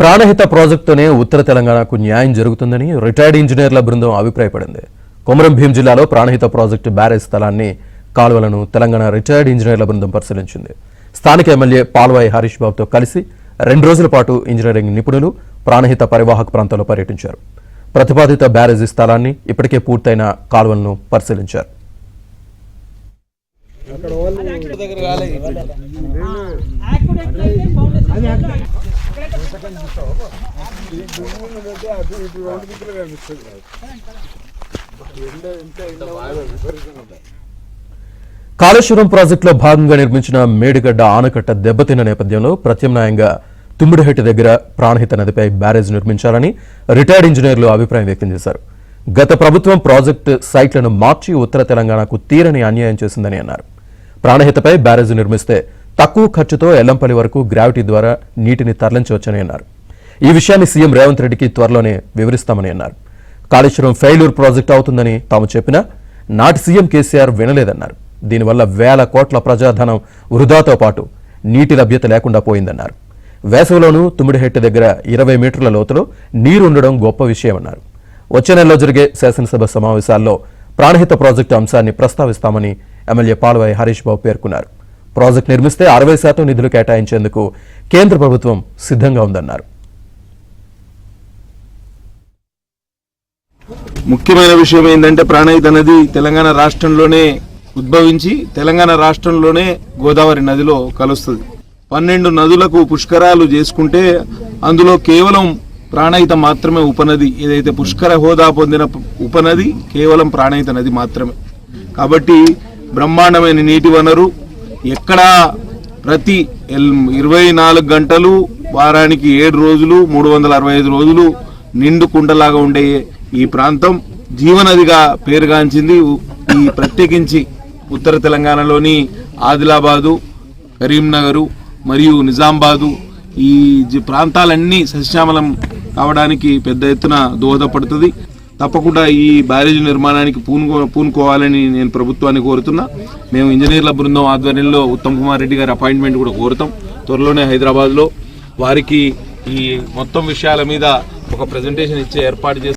ప్రాణహిత ప్రాజెక్టుతోనే ఉత్తర తెలంగాణకు న్యాయం జరుగుతుందని రిటైర్డ్ ఇంజనీర్ల బృందం అభిప్రాయపడింది. కొమరం భీం జిల్లాలో ప్రాణహిత ప్రాజెక్టు బ్యారేజ్ స్థలాన్ని, కాలువలను తెలంగాణ రిటైర్డ్ ఇంజనీర్ల బృందం పరిశీలించింది. స్థానిక ఎమ్మెల్యే పాల్వాయి హరీష్ బాబుతో కలిసి 2 రోజుల పాటు ఇంజనీరింగ్ నిపుణులు ప్రాణహిత పరివాహక ప్రాంతంలో పర్యటించారు. ప్రతిపాదిత బ్యారేజీ స్థలాన్ని, ఇప్పటికే పూర్తయిన కాలువలను పరిశీలించారు. కాళేశ్వరం ప్రాజెక్టులో భాగంగా నిర్మించిన మేడిగడ్డ ఆనకట్ట దెబ్బతిన్న నేపథ్యంలో ప్రత్యామ్నాయంగా తుమ్మిడిహెట్టి దగ్గర ప్రాణహిత నదిపై బ్యారేజ్ నిర్మించాలని రిటైర్డ్ ఇంజనీర్లు అభిప్రాయం వ్యక్తం చేశారు. గత ప్రభుత్వం ప్రాజెక్టు సైట్లను మార్చి ఉత్తర తెలంగాణకు తీరని అన్యాయం చేసిందని అన్నారు. ప్రాణహితపై బ్యారేజ్ నిర్మిస్తే తక్కువ ఖర్చుతో ఎల్లంపల్లి వరకు గ్రావిటీ ద్వారా నీటిని తరలించవచ్చని అన్నారు. ఈ విషయాన్ని సీఎం రేవంత్ రెడ్డికి త్వరలోనే వివరిస్తామని అన్నారు. కాళేశ్వరం ఫెయిల్యూర్ ప్రాజెక్టు అవుతుందని తాము చెప్పినా నాటి సీఎం కేసీఆర్ వినలేదన్నారు. దీనివల్ల వేల కోట్ల ప్రజాధనం వృధాతో పాటు నీటి లభ్యత లేకుండా పోయిందన్నారు. వేసవిలోనూ తుమ్మిడిహెట్టి దగ్గర 20 మీటర్ల లోతులో నీరు ఉండడం గొప్ప విషయమన్నారు. వచ్చే నెలలో జరిగే శాసనసభ సమావేశాల్లో ప్రాణహిత ప్రాజెక్టు అంశాన్ని ప్రస్తావిస్తామని ఎమ్మెల్యే పాల్వాయి హరీష్ బాబు పేర్కొన్నారు. ప్రాజెక్టు నిర్మిస్తే 60% నిధులు కేటాయించేందుకు కేంద్ర ప్రభుత్వం సిద్ధంగా ఉందన్నారు. ముఖ్యమైన విషయం ఏంటంటే ప్రాణహిత నది తెలంగాణ రాష్ట్రంలోనే ఉద్భవించి తెలంగాణ రాష్ట్రంలోనే గోదావరి నదిలో కలుస్తుంది. 12 నదులకు పుష్కరాలు చేసుకుంటే అందులో కేవలం ప్రాణహిత మాత్రమే ఉపనది. ఏదైతే పుష్కర హోదా పొందిన ఉపనది కేవలం ప్రాణహిత నది మాత్రమే. కాబట్టి బ్రహ్మాండమైన నీటి వనరు. ఎక్కడా ప్రతి 24 గంటలు, వారానికి 7 రోజులు, 365 రోజులు నిండు కుండలాగా ఉండే ఈ ప్రాంతం జీవనదిగా పేరుగాంచింది. ఈ ప్రత్యేకించి ఉత్తర తెలంగాణలోని ఆదిలాబాదు, కరీంనగరు మరియు నిజామాబాదు ఈ ప్రాంతాలన్నీ సస్యశ్యామలం కావడానికి పెద్ద ఎత్తున దోహదపడుతుంది. తప్పకుండా ఈ బ్యారేజ్ నిర్మాణానికి పూనుకోవాలని నేను ప్రభుత్వాన్ని కోరుతున్నా. మేము ఇంజనీర్ల బృందం ఆధ్వర్యంలో ఉత్తమ్ కుమార్ రెడ్డి గారి అపాయింట్మెంట్ కూడా కోరుతాం. త్వరలోనే హైదరాబాద్లో వారికి ఈ మొత్తం విషయాల మీద ఒక ప్రెజెంటేషన్ ఇచ్చే ఏర్పాటు చేస్తాం.